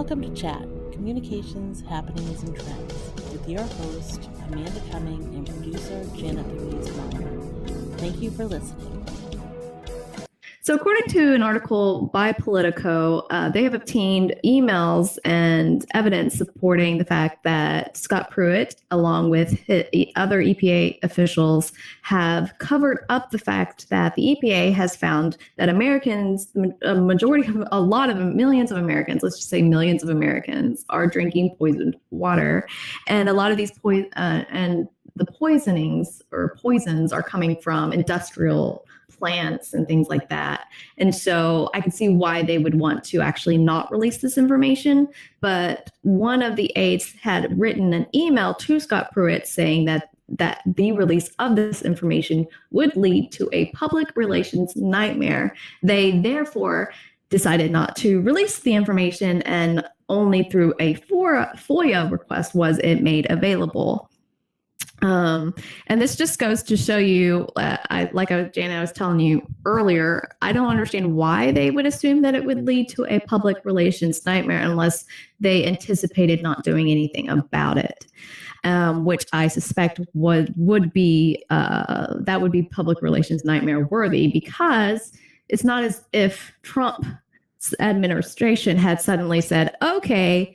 Welcome to Chat, Communications, Happenings, and Trends, with your host, Amanda Cumming, and producer, Janet Louise Meyer. Thank you for listening. So according to an article by Politico, they have obtained emails and evidence supporting the fact that Scott Pruitt, along with other EPA officials, have covered up the fact that the EPA has found that Americans, millions of Americans, let's just say millions of Americans, are drinking poisoned water. And a lot of these poisonings or poisons are coming from industrial plants and things like that. And so I can see why they would want to actually not release this information. But one of the aides had written an email to Scott Pruitt saying that the release of this information would lead to a public relations nightmare. They therefore decided not to release the information, and only through a FOIA request was it made available. And this just goes to show you, Janet, I was telling you earlier, I don't understand why they would assume that it would lead to a public relations nightmare unless they anticipated not doing anything about it, which I suspect would be public relations nightmare worthy, because it's not as if Trump's administration had suddenly said, okay,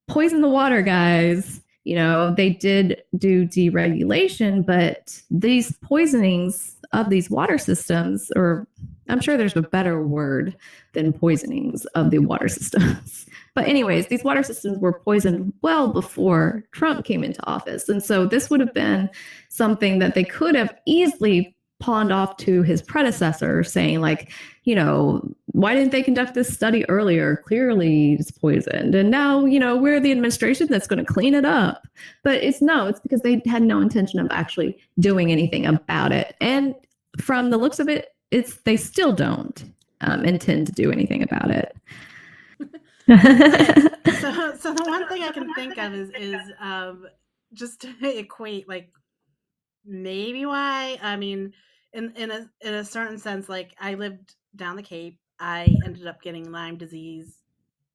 poison the water, guys. You know, they did do deregulation, but these poisonings of these water systems, or I'm sure there's a better word than poisonings of the water systems. But anyways, these water systems were poisoned well before Trump came into office. And so this would have been something that they could have easily pawned off to his predecessor, saying like, you know, why didn't they conduct this study earlier? Clearly it's poisoned. And now, you know, we're the administration that's going to clean it up. But it's because they had no intention of actually doing anything about it. And from the looks of it, they still don't intend to do anything about it. So the one thing I can think of is just to equate, like, maybe why, I mean, in a certain sense, like, I lived down the Cape. I ended up getting Lyme disease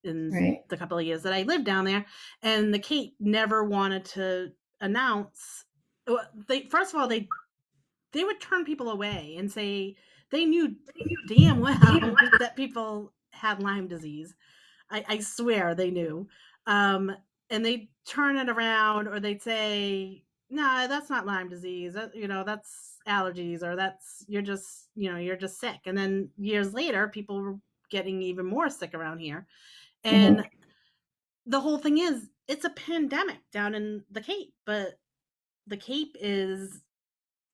in the couple of years that I lived down there, and the Cape never wanted to announce. First of all, they would turn people away and say they knew damn well that people had Lyme disease. I swear they knew, and they'd turn it around, or they'd say, no, that's not Lyme disease. That's allergies, or you're just sick. And then years later, people were getting even more sick around here. And the whole thing is, it's a pandemic down in the Cape, but the Cape is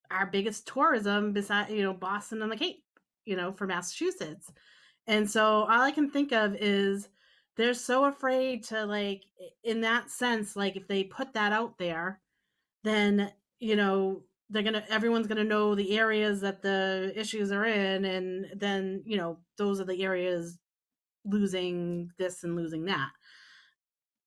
our biggest tourism beside, Boston and the Cape, for Massachusetts. And so all I can think of is they're so afraid to, like, in that sense, like, if they put that out there, then, everyone's going to know the areas that the issues are in. And then, those are the areas losing this and losing that.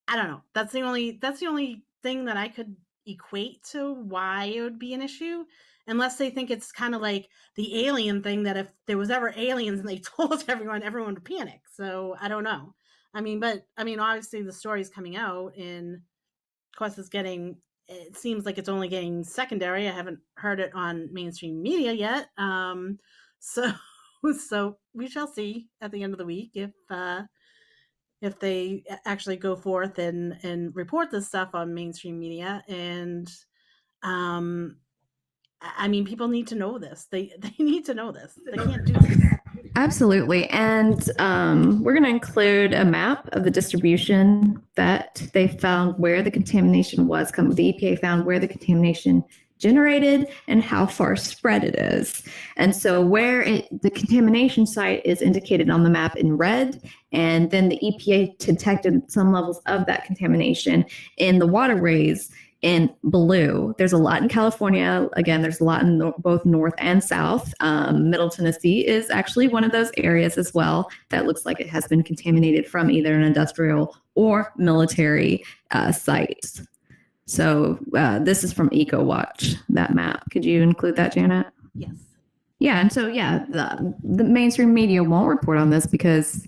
I don't know. That's the only thing that I could equate to why it would be an issue, unless they think it's kind of like the alien thing, that if there was ever aliens and they told everyone would panic. So I don't know. Obviously the story's coming out, and of course it seems like it's only getting secondary. I haven't heard it on mainstream media yet. So we shall see at the end of the week if they actually go forth and report this stuff on mainstream media. And people need to know this. They need to know this. They can't do this. Absolutely. And we're going to include a map of the distribution that they found where the contamination was. The EPA found where the contamination generated and how far spread it is. And so the contamination site is indicated on the map in red, and then the EPA detected some levels of that contamination in the waterways in blue. There's a lot in California. Again, there's a lot in both north and south. Middle Tennessee is actually one of those areas as well that looks like it has been contaminated from either an industrial or military sites. So this is from EcoWatch, that map. Could you include that, Janet? Yes. Yeah, and so the mainstream media won't report on this because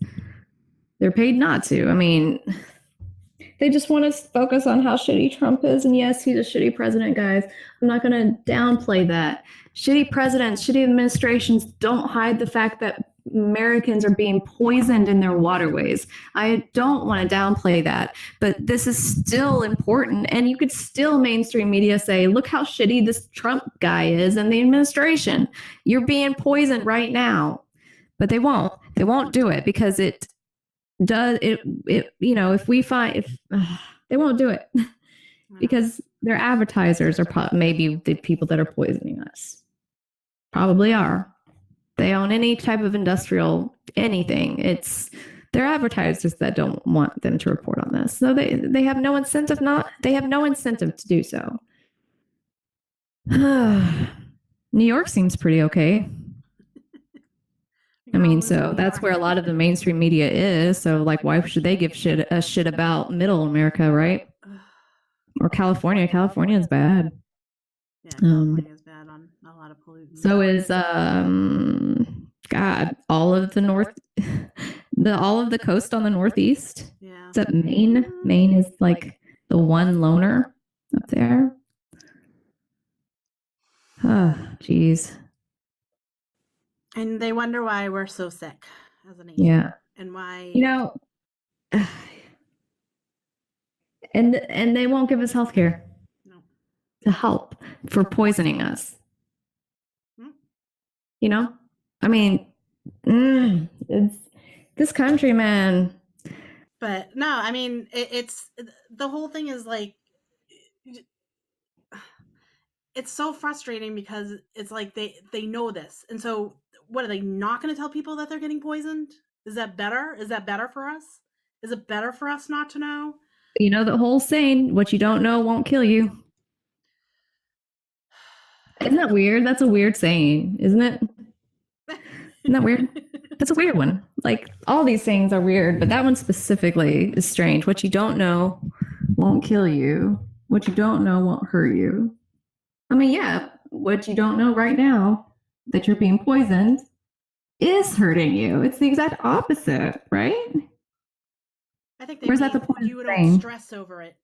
They're paid not to. I mean, they just want to focus on how shitty Trump is. And yes, he's a shitty president, guys. I'm not going to downplay that. Shitty presidents, shitty administrations don't hide the fact that Americans are being poisoned in their waterways. I don't want to downplay that, but this is still important. And you could still, mainstream media, say, look how shitty this Trump guy is and the administration. You're being poisoned right now. But they won't. They won't do it because it does it if we find they won't do it because their advertisers are maybe the people that are poisoning us. Probably are. They own any type of industrial anything. It's their advertisers that don't want them to report on this. So they have no incentive to do so. New York seems pretty okay. I mean, so that's where a lot of the mainstream media is. So, like, why should they give a shit about Middle America, right? Or California? California is bad. Yeah, California is bad on a lot of pollutants. So is all of the north, all of the coast on the northeast. Yeah. Except Maine. Maine is like the one loner up there. Oh, geez. And they wonder why we're so sick as a nation. Yeah. And why and they won't give us health care. No. To help for poisoning us. You know? I mean, it's this country, man. But no, I mean, it's the whole thing is like, it's so frustrating because it's like they know this. And so what, are they not going to tell people that they're getting poisoned? Is that better? Is that better for us? Is it better for us not to know? You know, the whole saying, what you don't know won't kill you. Isn't that weird? That's a weird saying, isn't it? Isn't that weird? That's a weird one. Like, all these sayings are weird, but that one specifically is strange. What you don't know won't kill you. What you don't know won't hurt you. I mean, yeah, what you don't know right now, that you're being poisoned, is hurting you. It's the exact opposite, right? I think where's that the point you don't stress over it.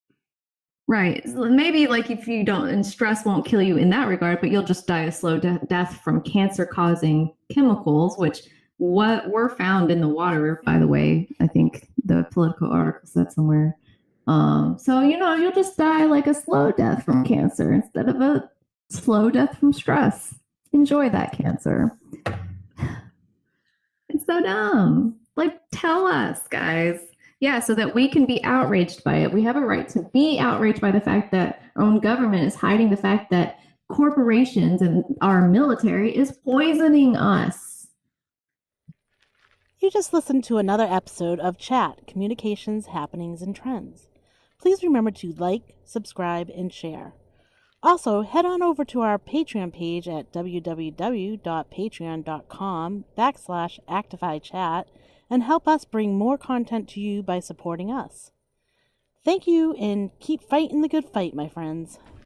Right. Maybe like if you don't, and stress won't kill you in that regard, but you'll just die a slow death from cancer-causing chemicals, which were found in the water, by the way. I think the Politico article said somewhere. So, you'll just die like a slow death from cancer instead of a slow death from stress. Enjoy that cancer. It's so dumb. Like, tell us, guys. Yeah, so that we can be outraged by it. We have a right to be outraged by the fact that our own government is hiding the fact that corporations and our military is poisoning us. You just listened to another episode of Chat, Communications, Happenings, and Trends. Please remember to like, subscribe, and share. Also, head on over to our Patreon page at www.patreon.com/ActifyChat and help us bring more content to you by supporting us. Thank you, and keep fighting the good fight, my friends.